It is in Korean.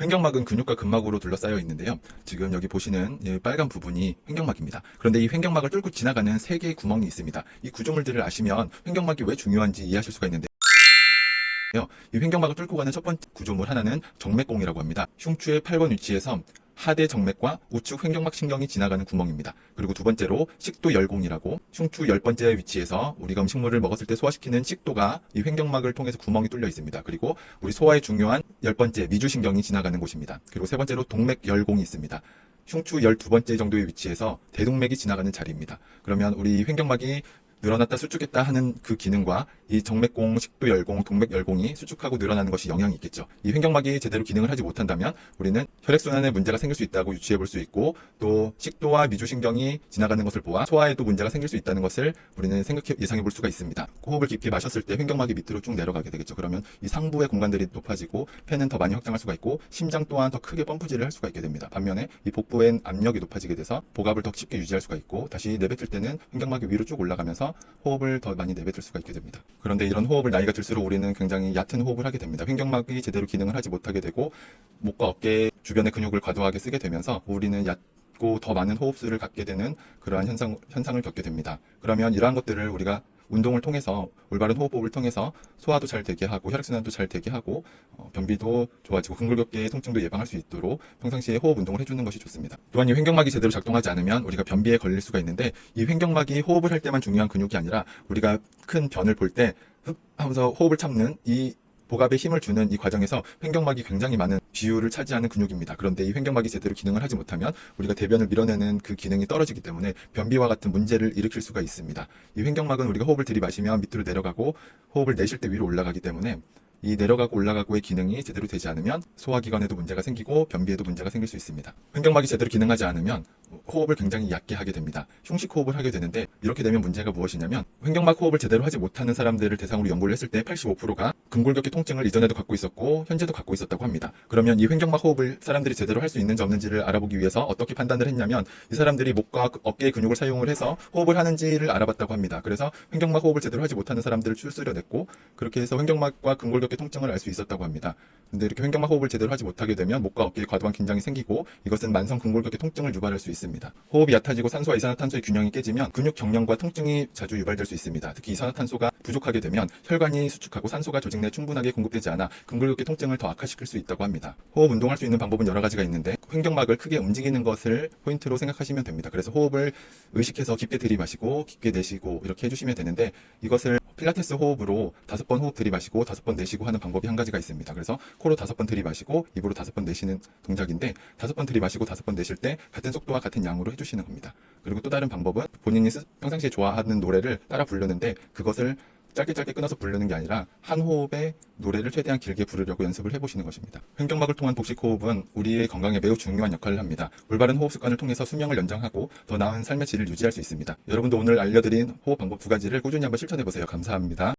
횡격막은 근육과 근막으로 둘러싸여 있는데요. 지금 여기 보시는 이 빨간 부분이 횡격막입니다. 그런데 이 횡격막을 뚫고 지나가는 3개의 구멍이 있습니다. 이 구조물들을 아시면 횡격막이 왜 중요한지 이해하실 수가 있는데, 이 횡격막을 뚫고 가는 첫 번째 구조물 하나는 정맥공이라고 합니다. 흉추의 8번 위치에서 하대 정맥과 우측 횡격막 신경이 지나가는 구멍입니다. 그리고 두 번째로 식도열공이라고, 흉추 10번째 위치에서 우리가 음식물을 먹었을 때 소화시키는 식도가 이 횡격막을 통해서 구멍이 뚫려 있습니다. 그리고 우리 소화에 중요한 10번째 미주신경이 지나가는 곳입니다. 그리고 세 번째로 동맥열공이 있습니다. 흉추 12번째 정도의 위치에서 대동맥이 지나가는 자리입니다. 그러면 우리 횡격막이 늘어났다 수축했다 하는 그 기능과 이 정맥공, 식도열공, 동맥열공이 수축하고 늘어나는 것이 영향이 있겠죠. 이 횡격막이 제대로 기능을 하지 못한다면 우리는 혈액순환에 문제가 생길 수 있다고 유추해 볼 수 있고, 또 식도와 미주신경이 지나가는 것을 보아 소화에도 문제가 생길 수 있다는 것을 우리는 예상해 볼 수가 있습니다. 호흡을 깊게 마셨을 때 횡격막이 밑으로 쭉 내려가게 되겠죠. 그러면 이 상부의 공간들이 높아지고 폐는 더 많이 확장할 수가 있고 심장 또한 더 크게 펌프질을 할 수가 있게 됩니다. 반면에 이 복부엔 압력이 높아지게 돼서 복압을 더 쉽게 유지할 수가 있고, 다시 내뱉을 때는 횡격막이 위로 쭉 올라가면서 호흡을 더 많이 내뱉을 수가 있게 됩니다. 그런데 이런 호흡을 나이가 들수록 우리는 굉장히 얕은 호흡을 하게 됩니다. 횡격막이 제대로 기능을 하지 못하게 되고 목과 어깨 주변의 근육을 과도하게 쓰게 되면서 우리는 얕고 더 많은 호흡수를 갖게 되는 그러한 현상을 겪게 됩니다. 그러면 이러한 것들을 우리가 운동을 통해서, 올바른 호흡법을 통해서 소화도 잘 되게 하고 혈액순환도 잘 되게 하고 변비도 좋아지고 근골격계의 통증도 예방할 수 있도록 평상시에 호흡 운동을 해주는 것이 좋습니다. 또한 이 횡격막이 제대로 작동하지 않으면 우리가 변비에 걸릴 수가 있는데, 이 횡격막이 호흡을 할 때만 중요한 근육이 아니라 우리가 큰 변을 볼 때 흡 하면서 호흡을 참는 이 복압에 힘을 주는 이 과정에서 횡격막이 굉장히 많은 비율을 차지하는 근육입니다. 그런데 이 횡격막이 제대로 기능을 하지 못하면 우리가 대변을 밀어내는 그 기능이 떨어지기 때문에 변비와 같은 문제를 일으킬 수가 있습니다. 이 횡격막은 우리가 호흡을 들이마시면 밑으로 내려가고 호흡을 내쉴 때 위로 올라가기 때문에 이 내려가고 올라가고의 기능이 제대로 되지 않으면 소화기관에도 문제가 생기고 변비에도 문제가 생길 수 있습니다. 횡격막이 제대로 기능하지 않으면 호흡을 굉장히 얕게 하게 됩니다. 흉식 호흡을 하게 되는데, 이렇게 되면 문제가 무엇이냐면 횡격막 호흡을 제대로 하지 못하는 사람들을 대상으로 연구를 했을 때 85%가 근골격계 통증을 이전에도 갖고 있었고 현재도 갖고 있었다고 합니다. 그러면 이 횡격막 호흡을 사람들이 제대로 할 수 있는지 없는지를 알아보기 위해서 어떻게 판단을 했냐면, 이 사람들이 목과 어깨의 근육을 사용을 해서 호흡을 하는지를 알아봤다고 합니다. 그래서 횡격막 호흡을 제대로 하지 못하는 사람들을 추스려냈고, 그렇게 해서 횡격막과 근골격계 통증을 알 수 있었다고 합니다. 근데 이렇게 횡격막 호흡을 제대로 하지 못하게 되면 목과 어깨에 과도한 긴장이 생기고 이것은 만성 근골격계 통증을 유발할 수 있습니다. 호흡이 얕아지고 산소와 이산화탄소의 균형이 깨지면 근육 경련과 통증이 자주 유발될 수 있습니다. 특히 이산화탄소가 부족하게 되면 혈관이 수축하고 산소가 조직 내에 충분하게 공급되지 않아 근골격계 통증을 더 악화시킬 수 있다고 합니다. 호흡 운동할 수 있는 방법은 여러 가지가 있는데, 횡격막을 크게 움직이는 것을 포인트로 생각하시면 됩니다. 그래서 호흡을 의식해서 깊게 들이마시고 깊게 내쉬고 이렇게 해주시면 되는데, 이것을 필라테스 호흡으로 5번 호흡 들이마시고 5번 내쉬고 하는 방법이 한 가지가 있습니다. 그래서 코로 5번 들이마시고 입으로 5번 내쉬는 동작인데, 5번 들이마시고 5번 내쉴 때 같은 속도와 같은 양으로 해주시는 겁니다. 그리고 또 다른 방법은 본인이 평상시에 좋아하는 노래를 따라 부르는데, 그것을 짧게 끊어서 부르는 게 아니라 한 호흡에 노래를 최대한 길게 부르려고 연습을 해보시는 것입니다. 횡격막을 통한 복식 호흡은 우리의 건강에 매우 중요한 역할을 합니다. 올바른 호흡 습관을 통해서 수명을 연장하고 더 나은 삶의 질을 유지할 수 있습니다. 여러분도 오늘 알려드린 호흡 방법 2가지를 꾸준히 한번 실천해보세요. 감사합니다.